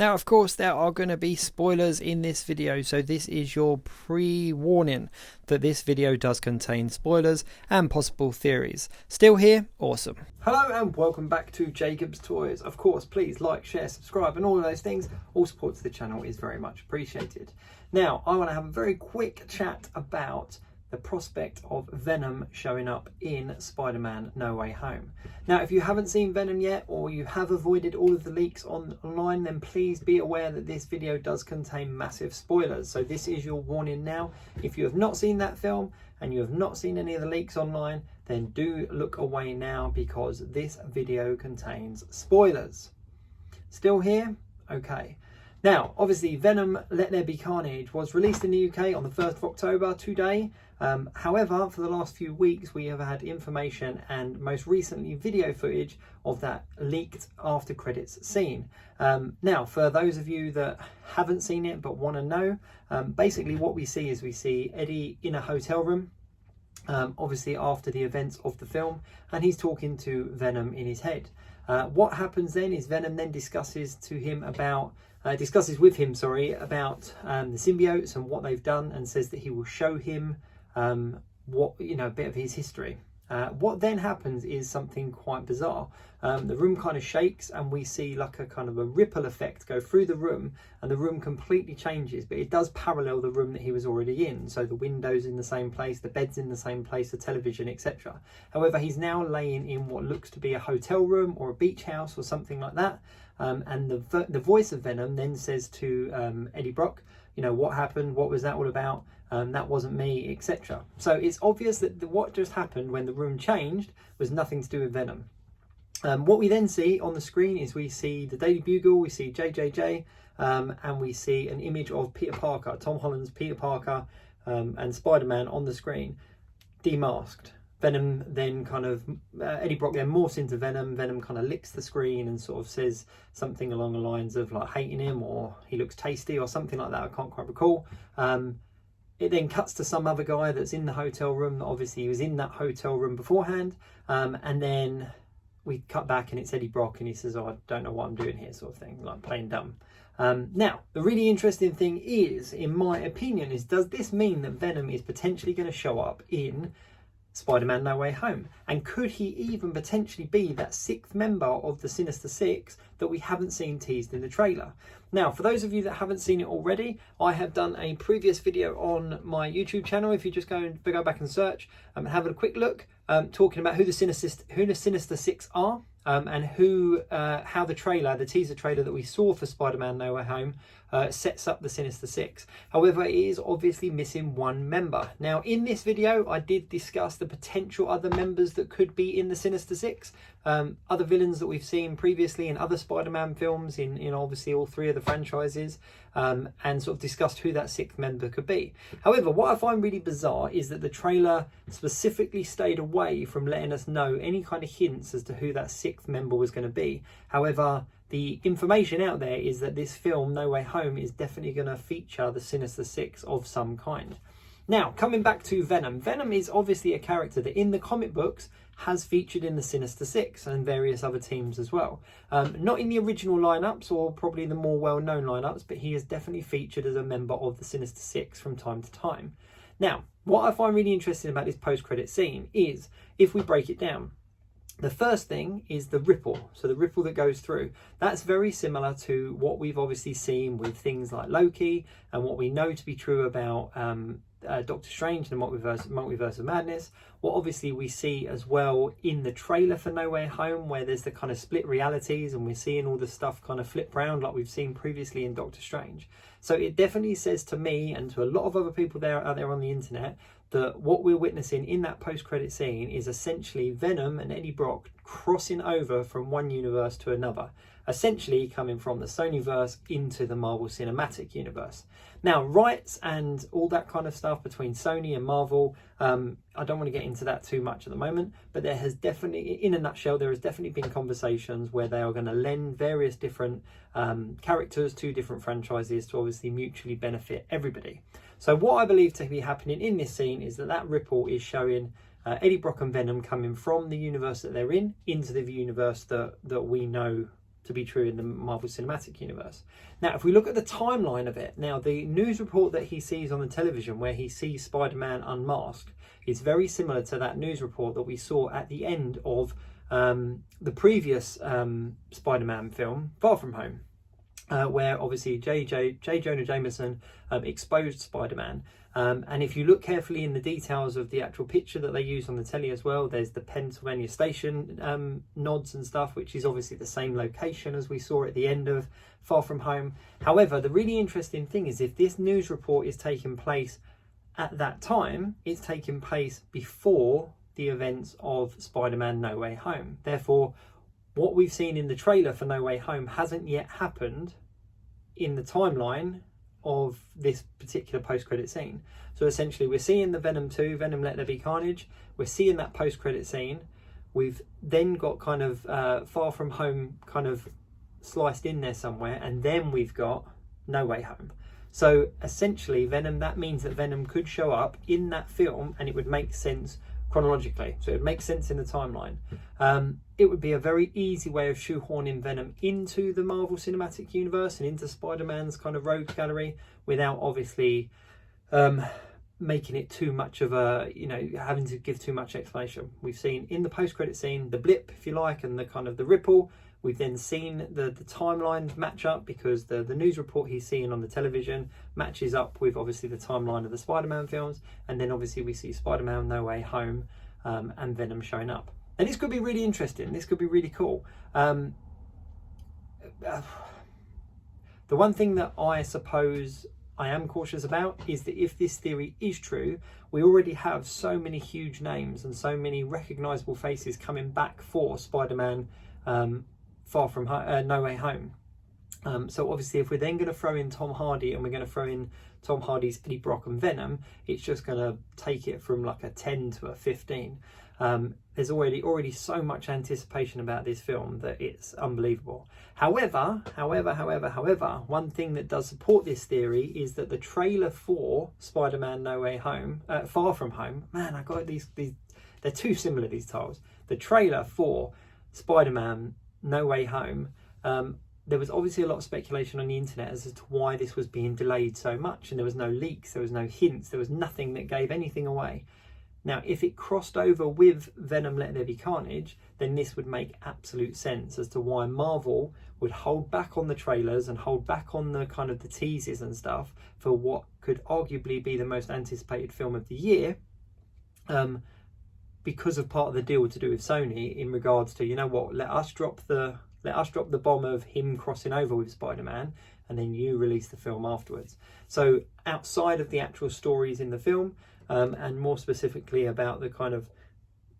Now, of course, there are going to be spoilers in this video, so this is your pre-warning that this video does contain spoilers and possible theories. Still here? Awesome. Hello and welcome back to Jacob's Toys. Of course, please like, share, subscribe and all of those things. All support to the channel is very much appreciated. Now, I want to have a very quick chat about the prospect of Venom showing up in Spider-Man No Way Home. Now, if you haven't seen Venom yet, or you have avoided all of the leaks online, then please be aware that this video does contain massive spoilers. So this is your warning now. If you have not seen that film and you have not seen any of the leaks online, then do look away now because this video contains spoilers. Still here? Okay. Now, obviously, Venom, There Be Carnage was released in the UK on the 1st of October today. However, for the last few weeks, we have had information and most recently video footage of that leaked after credits scene. Now, for those of you that haven't seen it but want to know, basically what we see is we see Eddie in a hotel room, obviously after the events of the film, and he's talking to Venom in his head. What happens then is Venom then discusses with him about the symbiotes and what they've done, and says that he will show him a bit of his history. What then happens is something quite bizarre. The room kind of shakes and we see like a kind of a ripple effect go through the room, and the room completely changes, but it does parallel the room that he was already in. So the window's in the same place, the bed's in the same place, the television, etc. However, he's now laying in what looks to be a hotel room or a beach house or something like that. And the voice of Venom then says to Eddie Brock, you know, what happened? What was that all about? That wasn't me, etc. So it's obvious that what just happened when the room changed was nothing to do with Venom. What we then see on the screen is we see the Daily Bugle, we see JJJ, and we see an image of Peter Parker, Tom Holland's Peter Parker, and Spider-Man on the screen, demasked. Venom then kind of, Eddie Brock then morphs into Venom. Venom kind of licks the screen and sort of says something along the lines of like hating him or he looks tasty or something like that. I can't quite recall. It then cuts to some other guy that's in the hotel room. Obviously, he was in that hotel room beforehand. And then we cut back and it's Eddie Brock and he says, oh, I don't know what I'm doing here, sort of thing, like playing dumb. Now, the really interesting thing is, in my opinion, is does this mean that Venom is potentially going to show up in Spider-Man No Way Home? And could he even potentially be that sixth member of the Sinister Six that we haven't seen teased in the trailer? Now, for those of you that haven't seen it already, I have done a previous video on my YouTube channel. If you just go back and search and have a quick look, talking about who the Sinister Six are, and how the teaser trailer that we saw for Spider-Man No Way Home sets up the Sinister Six. However, it is obviously missing one member. Now, in this video, I did discuss the potential other members that could be in the Sinister Six, other villains that we've seen previously in other Spider-Man films, in obviously all three of the franchises, and sort of discussed who that sixth member could be. However, what I find really bizarre is that the trailer specifically stayed away from letting us know any kind of hints as to who that sixth member was going to be. However, the information out there is that this film, No Way Home, is definitely going to feature the Sinister Six of some kind. Now, coming back to Venom. Venom is obviously a character that in the comic books has featured in the Sinister Six and various other teams as well. Not in the original lineups or probably the more well-known lineups, but he is definitely featured as a member of the Sinister Six from time to time. Now, what I find really interesting about this post-credit scene is, if we break it down, the first thing is the ripple. So the ripple that goes through, that's very similar to what we've obviously seen with things like Loki and what we know to be true about Doctor Strange and the Multiverse of Madness. What obviously we see as well in the trailer for No Way Home, where there's the kind of split realities and we're seeing all the stuff kind of flip round like we've seen previously in Doctor Strange. So it definitely says to me and to a lot of other people out there on the internet that what we're witnessing in that post-credit scene is essentially Venom and Eddie Brock crossing over from one universe to another, essentially coming from the Sonyverse into the Marvel Cinematic Universe. Now, rights and all that kind of stuff between Sony and Marvel, I don't want to get into that too much at the moment, but there has definitely, in a nutshell, there has definitely been conversations where they are going to lend various different characters to different franchises to obviously mutually benefit everybody. So what I believe to be happening in this scene is that ripple is showing Eddie Brock and Venom coming from the universe that they're in into the universe that we know to be true in the Marvel Cinematic Universe. Now, if we look at the timeline of it, now the news report that he sees on the television where he sees Spider-Man unmasked is very similar to that news report that we saw at the end of the previous Spider-Man film, Far From Home, where obviously J. Jonah Jameson exposed Spider-Man. And if you look carefully in the details of the actual picture that they use on the telly as well, there's the Pennsylvania Station nods and stuff, which is obviously the same location as we saw at the end of Far From Home. However, the really interesting thing is if this news report is taking place at that time, it's taking place before the events of Spider-Man No Way Home. Therefore, what we've seen in the trailer for No Way Home hasn't yet happened in the timeline of this particular post-credit scene. So essentially we're seeing the Venom 2, Venom Let There Be Carnage, we're seeing that post-credit scene, we've then got kind of Far From Home kind of sliced in there somewhere, and then we've got No Way Home. So essentially Venom, that means that Venom could show up in that film and it would make sense chronologically, so it would make sense in the timeline. It would be a very easy way of shoehorning Venom into the Marvel Cinematic Universe and into Spider-Man's kind of rogue gallery without obviously making it too much of a, you know, having to give too much explanation. We've seen in the post-credit scene the blip, if you like, and the kind of the ripple. We've then seen the timelines match up because the news report he's seeing on the television matches up with obviously the timeline of the Spider-Man films, and then obviously we see Spider-Man No Way Home and Venom showing up. And this could be really interesting. This could be really cool. The one thing that I suppose I am cautious about is that if this theory is true, we already have so many huge names and so many recognisable faces coming back for Spider-Man Far From No Way Home. So obviously if we're then going to throw in Tom Hardy and we're going to throw in Tom Hardy's Eddie Brock and Venom, it's just going to take it from like a 10 to a 15. There's already so much anticipation about this film that it's unbelievable. However, one thing that does support this theory is that the trailer for Spider-Man No Way Home, Far From Home, man, I got these, they're too similar, these titles. The trailer for Spider-Man No Way Home, there was obviously a lot of speculation on the internet as to why this was being delayed so much, and there was no leaks, there was no hints, there was nothing that gave anything away. Now, if it crossed over with Venom Let There Be Carnage, then this would make absolute sense as to why Marvel would hold back on the trailers and hold back on the kind of the teases and stuff for what could arguably be the most anticipated film of the year, because of part of the deal to do with Sony in regards to, you know what, let us drop the bomb of him crossing over with Spider-Man, and then you release the film afterwards. So outside of the actual stories in the film, and more specifically about the kind of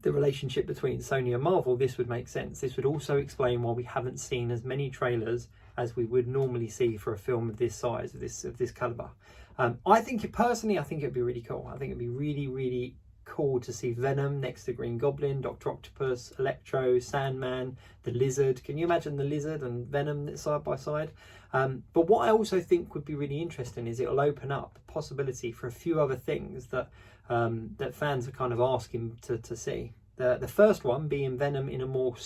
the relationship between Sony and Marvel, this would make sense. This would also explain why we haven't seen as many trailers as we would normally see for a film of this size, of this caliber. I think it'd be really cool. I think it'd be really, really cool to see Venom next to Green Goblin, Dr. Octopus, Electro, Sandman, the Lizard. Can you imagine the Lizard and Venom side by side? But what I also think would be really interesting is it'll open up the possibility for a few other things that that fans are kind of asking to see. The first one being Venom in a more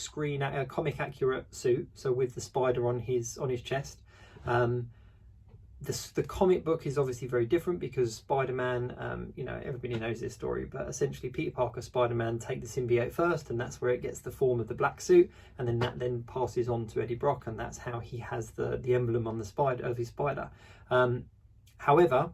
comic accurate suit, so with the spider on his chest. The comic book is obviously very different because Spider-Man, you know, everybody knows this story, but essentially Peter Parker, Spider-Man take the symbiote first, and that's where it gets the form of the black suit, and then that then passes on to Eddie Brock, and that's how he has the emblem on the spider of his spider. However,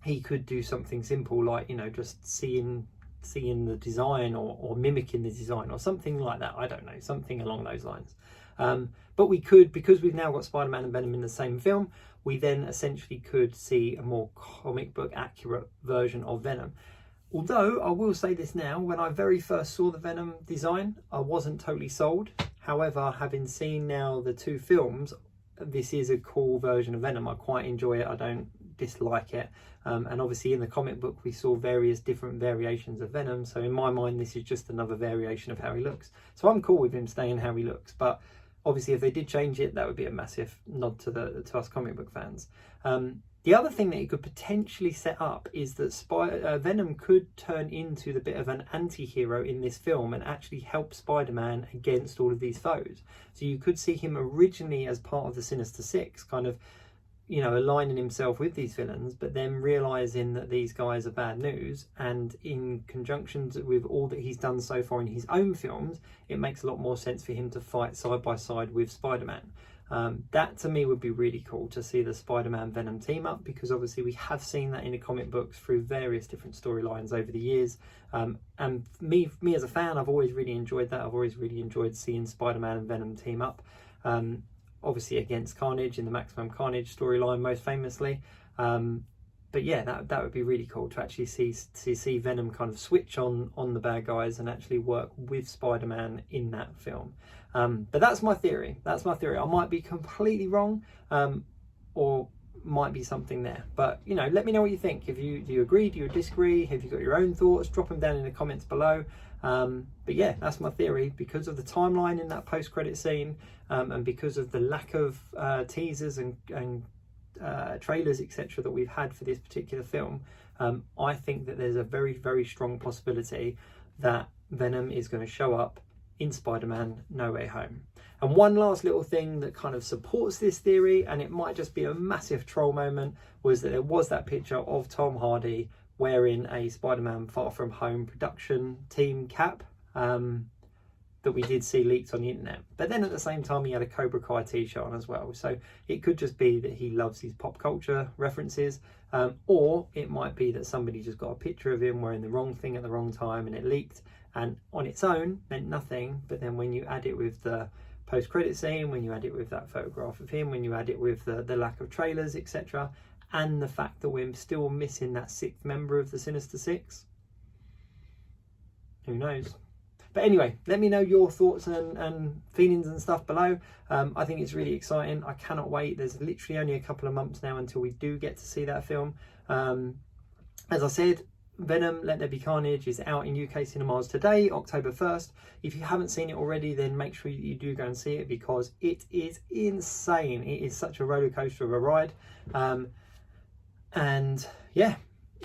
he could do something simple like, you know, just seeing the design or mimicking the design or something like that. I don't know, something along those lines. But we could, because we've now got Spider-Man and Venom in the same film, we then essentially could see a more comic book accurate version of Venom. Although I will say this now, when I very first saw the Venom design, I wasn't totally sold. However, having seen now the two films, this is a cool version of Venom. I quite enjoy it. I don't dislike it. And obviously in the comic book we saw various different variations of Venom, so in my mind this is just another variation of how he looks. So I'm cool with him staying how he looks, but obviously, if they did change it, that would be a massive nod to us comic book fans. The other thing that it could potentially set up is that Venom could turn into the bit of an anti-hero in this film and actually help Spider-Man against all of these foes. So you could see him originally as part of the Sinister Six, kind of, you know, aligning himself with these villains, but then realising that these guys are bad news, and in conjunction with all that he's done so far in his own films, it makes a lot more sense for him to fight side by side with Spider-Man. That to me would be really cool, to see the Spider-Man Venom team up, because obviously we have seen that in the comic books through various different storylines over the years, and me as a fan, I've always really enjoyed that. I've always really enjoyed seeing Spider-Man and Venom team up, obviously against Carnage in the Maximum Carnage storyline most famously, but yeah, that would be really cool to actually see Venom kind of switch on the bad guys and actually work with Spider-Man in that film. But that's my theory. I might be completely wrong, or might be something there. But, you know, let me know what you think. Do you agree? Do you disagree? Have you got your own thoughts? Drop them down in the comments below. But yeah, that's my theory. Because of the timeline in that post-credit scene, and because of the lack of teasers and trailers, etc., that we've had for this particular film, I think that there's a very, very strong possibility that Venom is going to show up in Spider-Man No Way Home. And one last little thing that kind of supports this theory, and it might just be a massive troll moment, was that there was that picture of Tom Hardy wearing a Spider-Man Far From Home production team cap that we did see leaked on the internet. But then at the same time, he had a Cobra Kai t-shirt on as well. So it could just be that he loves these pop culture references, or it might be that somebody just got a picture of him wearing the wrong thing at the wrong time and it leaked, and on its own meant nothing. But then when you add it with the post-credit scene, when you add it with that photograph of him, when you add it with the lack of trailers, etc., and the fact that we're still missing that 6th member of the Sinister Six, who knows? But anyway, let me know your thoughts and feelings and stuff below. I think it's really exciting. I cannot wait. There's literally only a couple of months now until we do get to see that film. As I said, Venom, Let There Be Carnage is out in UK cinemas today, October 1st. If you haven't seen it already, then make sure you do go and see it, because it is insane. It is such a roller coaster of a ride. And yeah,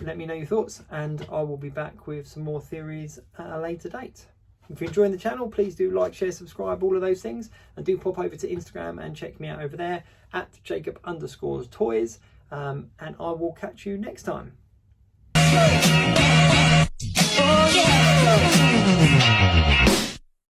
let me know your thoughts, and I will be back with some more theories at a later date. If you're enjoying the channel, please do like, share, subscribe, all of those things, and do pop over to Instagram and check me out over there at Jacob_toys, and I will catch you next time. Oh, yeah.